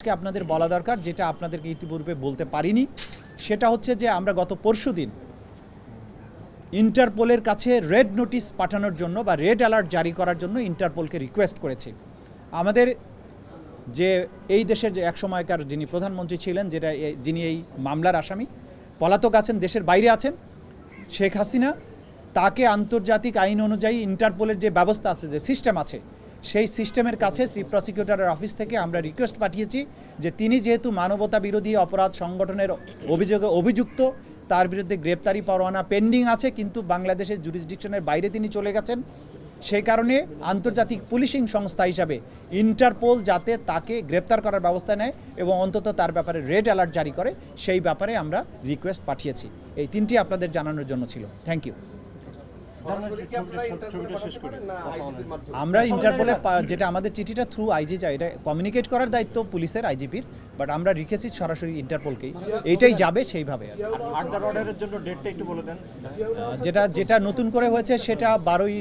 আজকে আপনাদের বলা দরকার, যেটা আপনাদেরকে ইতিপূর্বে বলতে পারিনি, সেটা হচ্ছে যে আমরা গত পরশুদিন ইন্টারপোলের কাছে রেড নোটিশ পাঠানোর জন্য বা রেড অ্যালার্ট জারি করার জন্য ইন্টারপোলকে রিকোয়েস্ট করেছি। আমাদের যে এই দেশের যে একসময়কার যিনি প্রধানমন্ত্রী ছিলেন, যিনি এই মামলার আসামি, পলাতক আছেন, দেশের বাইরে আছেন, শেখ হাসিনা, তাকে আন্তর্জাতিক আইন অনুযায়ী ইন্টারপোলের যে ব্যবস্থা আছে, যে সিস্টেম আছে, সেই সিস্টেমের কাছে চিফ প্রসিকিউটরের অফিস থেকে আমরা রিকোয়েস্ট পাঠিয়েছি যে তিনি যেহেতু মানবতা বিরোধী অপরাধ সংগঠনের অভিযোগে অভিযুক্ত, তার বিরুদ্ধে গ্রেপ্তারি পরোয়ানা পেন্ডিং আছে, কিন্তু বাংলাদেশের জুরিসডিকশনের বাইরে তিনি চলে গেছেন, সেই কারণে আন্তর্জাতিক পুলিশিং সংস্থা হিসাবে ইন্টারপোল যাতে তাকে গ্রেপ্তার করার ব্যবস্থা নেয় এবং অন্তত তার ব্যাপারে রেড অ্যালার্ট জারি করে, সেই ব্যাপারে আমরা রিকোয়েস্ট পাঠিয়েছি। এই তিনটি আপনাদের জানানোর জন্য ছিল। Thank you. আমরা ইন্টারপোলে যেটা আমাদের চিঠিটা থ্রু আইজি যায়, এটা কমিউনিকেট করার দায়িত্ব পুলিশের, আইজিপির, বাট আমরা রেখেছি সরাসরি ইন্টারপোলকেই, এইটাই যাবে সেইভাবে। যেটা নতুন করে হয়েছে সেটা 12ই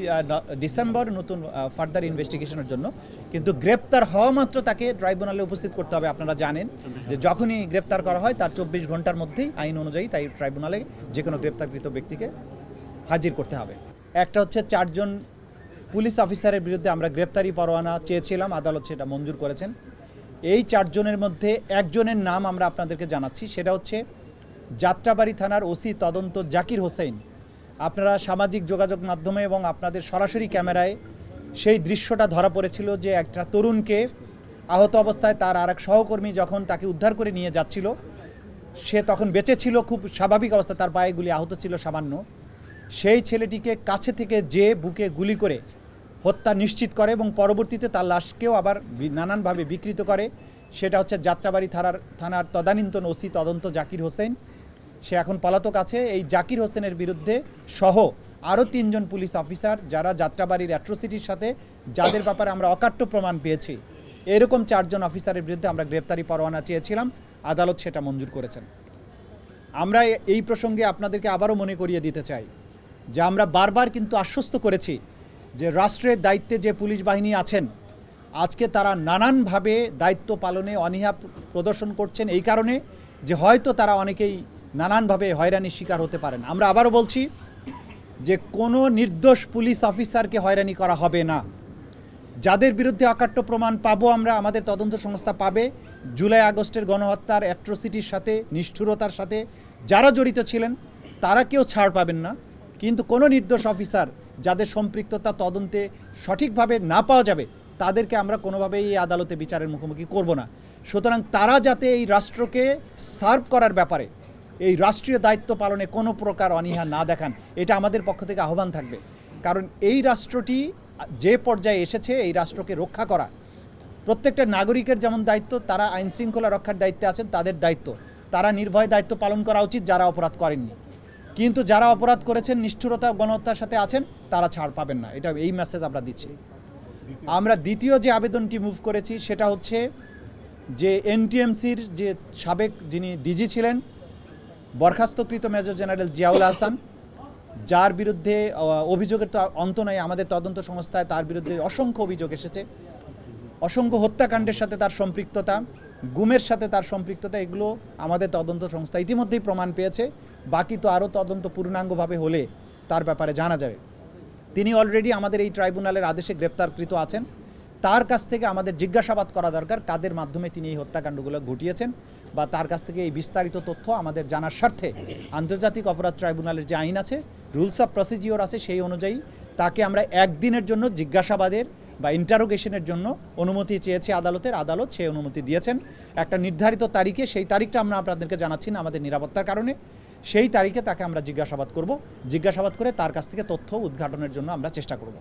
ডিসেম্বর, নতুন ফার্দার ইনভেস্টিগেশনের জন্য। কিন্তু গ্রেপ্তার হওয়া মাত্র তাকে ট্রাইব্যুনালে উপস্থিত করতে হবে। আপনারা জানেন যে যখনই গ্রেপ্তার করা হয় তার 24 ঘন্টার মধ্যেই আইন অনুযায়ী তাই ট্রাইব্যুনালে যে কোনো গ্রেপ্তারকৃত ব্যক্তিকে হাজির করতে হবে। একটা হচ্ছে 4 জন পুলিশ অফিসারের বিরুদ্ধে আমরা গ্রেপ্তারি পরোয়ানা চেয়েছিলাম, আদালত সেটা মঞ্জুর করেছেন। এই 4 জনের মধ্যে একজনের নাম আমরা আপনাদেরকে জানাচ্ছি, সেটা হচ্ছে যাত্রাবাড়ি থানার ওসি তদন্ত জাকির হোসেন। আপনারা সামাজিক যোগাযোগ মাধ্যমে এবং আপনাদের সরাসরি ক্যামেরায় সেই দৃশ্যটা ধরা পড়েছিল যে একটা তরুণকে আহত অবস্থায় তার আরেক সহকর্মী যখন তাকে উদ্ধার করে নিয়ে যাচ্ছিল, সে তখন বেঁচে ছিল, খুব স্বাভাবিক অবস্থা, তার পায়ে গুলি আহত ছিল সামান্য। সেই ছেলেটিকে কাছে থেকে যে বুকে গুলি করে হত্যা নিশ্চিত করে এবং পরবর্তীতে তার লাশকেও আবার নানানভাবে বিকৃত করে, সেটা হচ্ছে যাত্রাবাড়ি থানার তদানীন্তন ওসি তদন্ত জাকির হোসেন। সে এখন পলাতক আছে। এই জাকির হোসেনের বিরুদ্ধে সহ আরও 3 জন পুলিশ অফিসার যারা যাত্রাবাড়ির অ্যাট্রোসিটির সাথে, যাদের ব্যাপারে আমরা অকাট্য প্রমাণ পেয়েছি, এরকম 4 জন অফিসারের বিরুদ্ধে আমরা গ্রেপ্তারি পরোয়ানা চেয়েছিলাম, আদালত সেটা মঞ্জুর করেছেন। আমরা এই প্রসঙ্গে আপনাদেরকে আবারও মনে করিয়ে দিতে চাই যে আমরা বারবার কিন্তু আশ্বস্ত করেছি যে রাষ্ট্রের দায়িত্বে যে পুলিশ বাহিনী আছেন, আজকে তারা নানানভাবে দায়িত্ব পালনে অনীহা প্রদর্শন করছেন, এই কারণে যে হয়তো তারা অনেকেই নানানভাবে হয়রানির শিকার হতে পারেন। আমরা আবারও বলছি যে কোনো নির্দোষ পুলিশ অফিসারকে হয়রানি করা হবে না। যাদের বিরুদ্ধে অকাট্য প্রমাণ পাবো আমরা, আমাদের তদন্ত সংস্থা পাবে, জুলাই আগস্টের গণহত্যার অ্যাট্রোসিটির সাথে, নিষ্ঠুরতার সাথে যারা জড়িত ছিলেন তারা কেউ ছাড় পাবেন না। কিন্তু কোনো নির্দোষ অফিসার যাদের সম্পৃক্ততা তদন্তে সঠিকভাবে না পাওয়া যাবে, তাদেরকে আমরা কোনোভাবেই এই আদালতে বিচারের মুখোমুখি করব না। সুতরাং তারা যাতে এই রাষ্ট্রকে সার্ভ করার ব্যাপারে, এই রাষ্ট্রীয় দায়িত্ব পালনে কোনো প্রকার অনীহা না দেখান, এটা আমাদের পক্ষ থেকে আহ্বান থাকবে। কারণ এই রাষ্ট্রটি যে পর্যায়ে এসেছে, এই রাষ্ট্রকে রক্ষা করা প্রত্যেকটা নাগরিকের যেমন দায়িত্ব, তারা আইন শৃঙ্খলা রক্ষার দায়িত্বে আছেন, তাদের দায়িত্ব, তারা নির্ভয় দায়িত্ব পালন করা উচিত যারা অপরাধ করেননি। কিন্তু যারা অপরাধ করেছেন, নিষ্ঠুরতা গণহত্যার সাথে আছেন, তারা ছাড় পাবেন না। এটা এই মেসেজ আমরা দিচ্ছি। আমরা দ্বিতীয় যে আবেদনটি মুভ করেছি সেটা হচ্ছে যে এনটিএমসির যে সাবেক যিনি ডিজি ছিলেন, বরখাস্তকৃত মেজর জেনারেল জিয়াউল হাসান, যার বিরুদ্ধে অভিযোগের তো অন্ত নাই, আমাদের তদন্ত সংস্থায় তার বিরুদ্ধে অসংখ্য অভিযোগ এসেছে, অসংখ্য হত্যাকাণ্ডের সাথে তার সম্পৃক্ততা, গুমের সাথে তার সম্পৃক্ততা, এগুলো আমাদের তদন্ত সংস্থা ইতিমধ্যেই প্রমাণ পেয়েছে। বাকি তো আরও তদন্ত পূর্ণাঙ্গভাবে হলে তার ব্যাপারে জানা যাবে। তিনি অলরেডি আমাদের এই ট্রাইব্যুনালের আদেশে গ্রেপ্তারকৃত আছেন। তার কাছ থেকে আমাদের জিজ্ঞাসাবাদ করা দরকার কাদের মাধ্যমে তিনি এই হত্যাকাণ্ডগুলো ঘটিয়েছেন, বা তার কাছ থেকে এই বিস্তারিত তথ্য আমাদের জানার স্বার্থে আন্তর্জাতিক অপরাধ ট্রাইব্যুনালের যে আইন আছে, রুলস অফ প্রসিডিওর আছে, সেই অনুযায়ী তাকে আমরা 1 দিনের জন্য জিজ্ঞাসাবাদের বা ইন্টারোগেশনের জন্য অনুমতি চেয়েছি আদালতের। আদালত সেই অনুমতি দিয়েছেন একটা নির্ধারিত তারিখে। সেই তারিখটা আমরা আপনাদেরকে জানাচ্ছি না আমাদের নিরাপত্তার কারণে। সেই তারিখে তাকে আমরা জিজ্ঞাসাবাদ করব, জিজ্ঞাসাবাদ করে তার কাছ থেকে তথ্য উদ্ঘাটনের জন্য আমরা চেষ্টা করব।